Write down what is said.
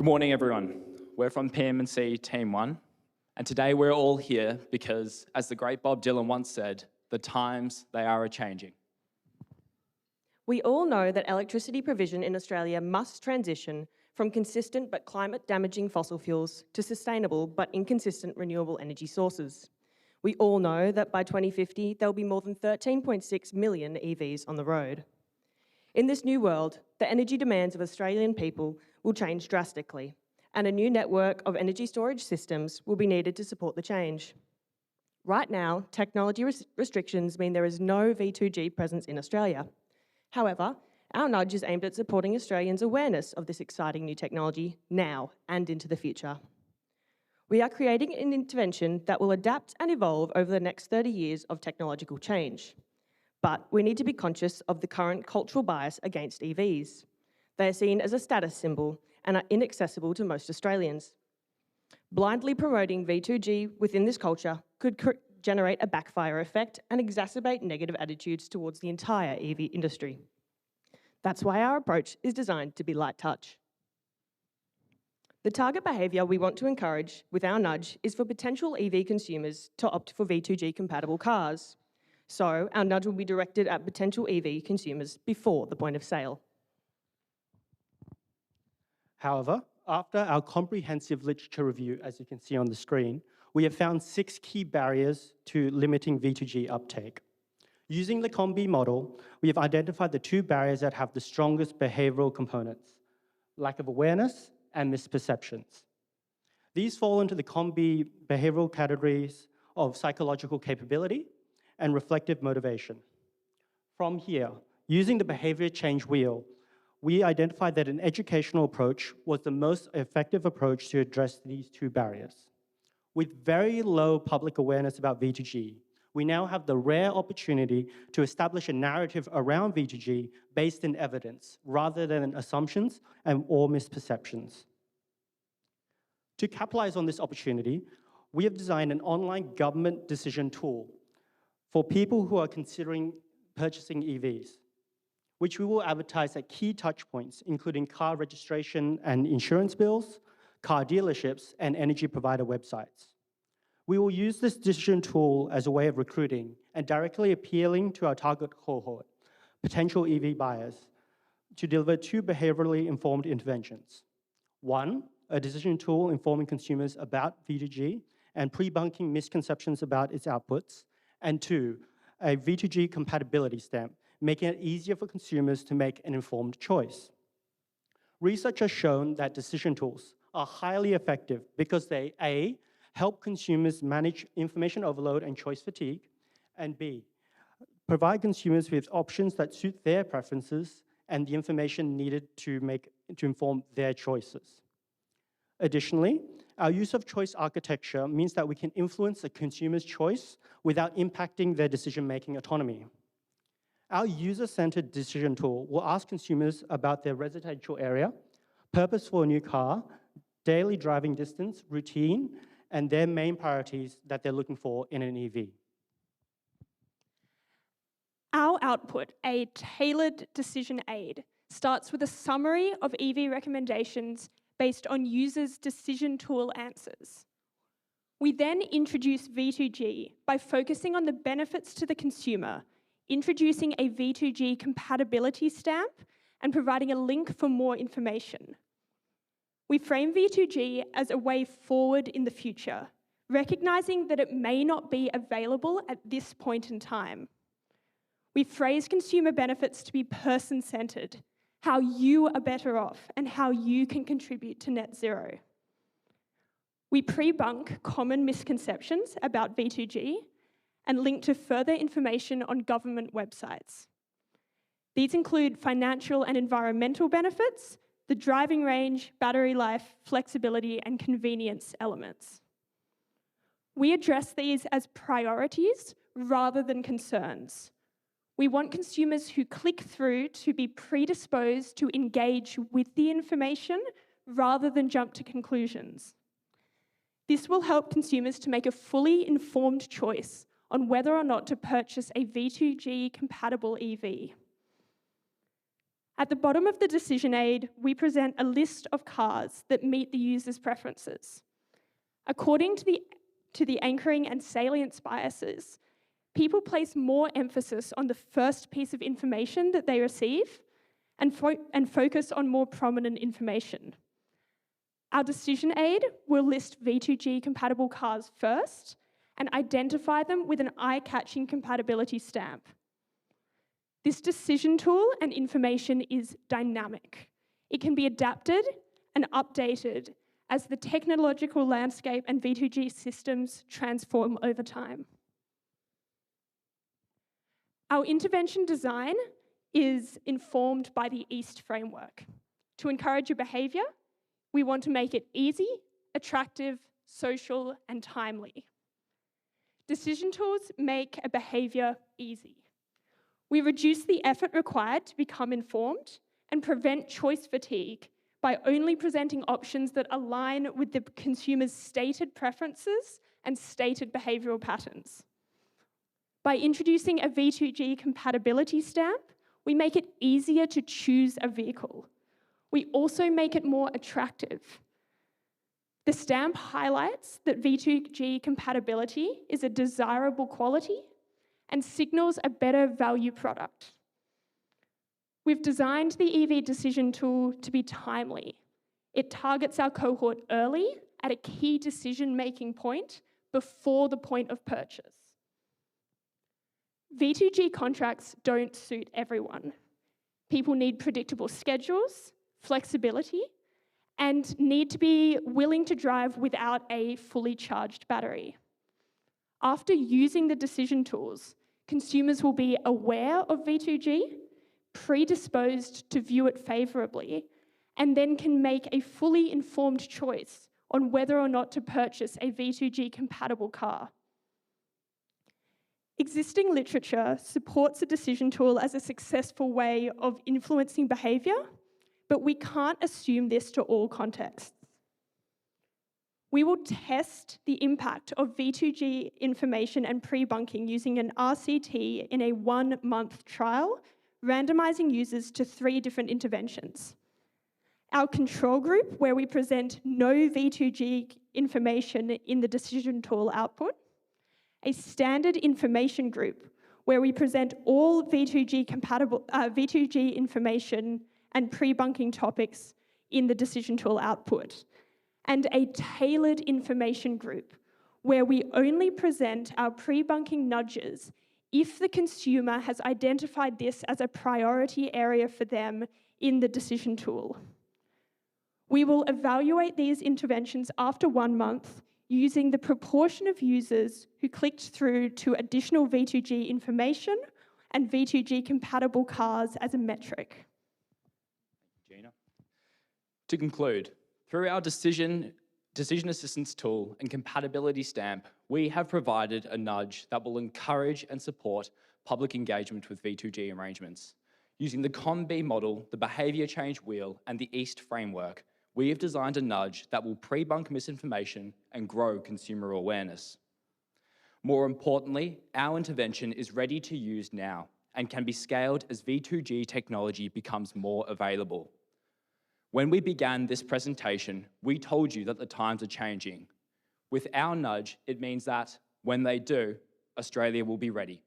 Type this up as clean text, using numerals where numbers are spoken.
Good morning, everyone. We're from PM&C Team 1, and today we're all here because, as the great Bob Dylan once said, the times, they are a-changing. We all know that electricity provision in Australia must transition from consistent but climate-damaging fossil fuels to sustainable but inconsistent renewable energy sources. We all know that by 2050, there will be more than 13.6 million EVs on the road. In this new world, the energy demands of Australian people will change drastically, and a new network of energy storage systems will be needed to support the change. Right now, technology restrictions mean there is no V2G presence in Australia. However, our nudge is aimed at supporting Australians' awareness of this exciting new technology now and into the future. We are creating an intervention that will adapt and evolve over the next 30 years of technological change. But we need to be conscious of the current cultural bias against EVs. They are seen as a status symbol and are inaccessible to most Australians. Blindly promoting V2G within this culture could generate a backfire effect and exacerbate negative attitudes towards the entire EV industry. That's why our approach is designed to be light touch. The target behaviour we want to encourage with our nudge is for potential EV consumers to opt for V2G compatible cars. So our nudge will be directed at potential EV consumers before the point of sale. However, after our comprehensive literature review, as you can see on the screen, we have found 6 key barriers to limiting V2G uptake. Using the COM-B model, we have identified the 2 barriers that have the strongest behavioural components: lack of awareness and misperceptions. These fall into the COM-B behavioural categories of psychological capability and reflective motivation. From here, using the behaviour change wheel, we identified that an educational approach was the most effective approach to address these 2 barriers. With very low public awareness about V2G, we now have the rare opportunity to establish a narrative around V2G based in evidence, rather than assumptions or misperceptions. To capitalize on this opportunity, we have designed an online government decision tool for people who are considering purchasing EVs, which we will advertise at key touchpoints, including car registration and insurance bills, car dealerships, and energy provider websites. We will use this decision tool as a way of recruiting and directly appealing to our target cohort, potential EV buyers, to deliver 2 behaviourally informed interventions. 1, a decision tool informing consumers about V2G and pre-bunking misconceptions about its outputs, and 2, a V2G compatibility stamp, making it easier for consumers to make an informed choice. Research has shown that decision tools are highly effective because they, A, help consumers manage information overload and choice fatigue, and B, provide consumers with options that suit their preferences and the information needed to inform their choices. Additionally, our use of choice architecture means that we can influence a consumer's choice without impacting their decision-making autonomy. Our user-centered decision tool will ask consumers about their residential area, purpose for a new car, daily driving distance, routine, and their main priorities that they're looking for in an EV. Our output, a tailored decision aid, starts with a summary of EV recommendations based on users' decision tool answers. We then introduce V2G by focusing on the benefits to the consumer, introducing a V2G compatibility stamp, and providing a link for more information. We frame V2G as a way forward in the future, recognising that it may not be available at this point in time. We phrase consumer benefits to be person-centred, how you are better off and how you can contribute to net zero. We pre-bunk common misconceptions about V2G and link to further information on government websites. These include financial and environmental benefits, the driving range, battery life, flexibility, and convenience elements. We address these as priorities rather than concerns. We want consumers who click through to be predisposed to engage with the information rather than jump to conclusions. This will help consumers to make a fully informed choice on whether or not to purchase a V2G compatible EV. At the bottom of the decision aid, we present a list of cars that meet the user's preferences. According to the anchoring and salience biases, people place more emphasis on the first piece of information that they receive and focus on more prominent information. Our decision aid will list V2G compatible cars first and identify them with an eye-catching compatibility stamp. This decision tool and information is dynamic. It can be adapted and updated as the technological landscape and V2G systems transform over time. Our intervention design is informed by the EAST framework. To encourage a behaviour, we want to make it easy, attractive, social, and timely. Decision tools make a behaviour easy. We reduce the effort required to become informed and prevent choice fatigue by only presenting options that align with the consumer's stated preferences and stated behavioural patterns. By introducing a V2G compatibility stamp, we make it easier to choose a vehicle. We also make it more attractive. The stamp highlights that V2G compatibility is a desirable quality and signals a better value product. We've designed the EV decision tool to be timely. It targets our cohort early at a key decision-making point before the point of purchase. V2G contracts don't suit everyone. People need predictable schedules, flexibility, and need to be willing to drive without a fully charged battery. After using the decision tools, consumers will be aware of V2G, predisposed to view it favourably, and then can make a fully informed choice on whether or not to purchase a V2G compatible car. Existing literature supports a decision tool as a successful way of influencing behaviour, but we can't assume this to all contexts. We will test the impact of V2G information and pre-bunking using an RCT in a 1-month trial, randomising users to 3 different interventions. Our control group, where we present no V2G information in the decision tool output. A standard information group, where we present all V2G information and pre-bunking topics in the decision tool output. And a tailored information group, where we only present our pre-bunking nudges if the consumer has identified this as a priority area for them in the decision tool. We will evaluate these interventions after 1 month using the proportion of users who clicked through to additional V2G information and V2G compatible cars as a metric. Gina. To conclude, through our decision assistance tool and compatibility stamp, we have provided a nudge that will encourage and support public engagement with V2G arrangements. Using the COM-B model, the behaviour change wheel, and the EAST framework, we have designed a nudge that will pre-bunk misinformation and grow consumer awareness. More importantly, our intervention is ready to use now and can be scaled as V2G technology becomes more available. When we began this presentation, we told you that the times are changing. With our nudge, it means that when they do, Australia will be ready.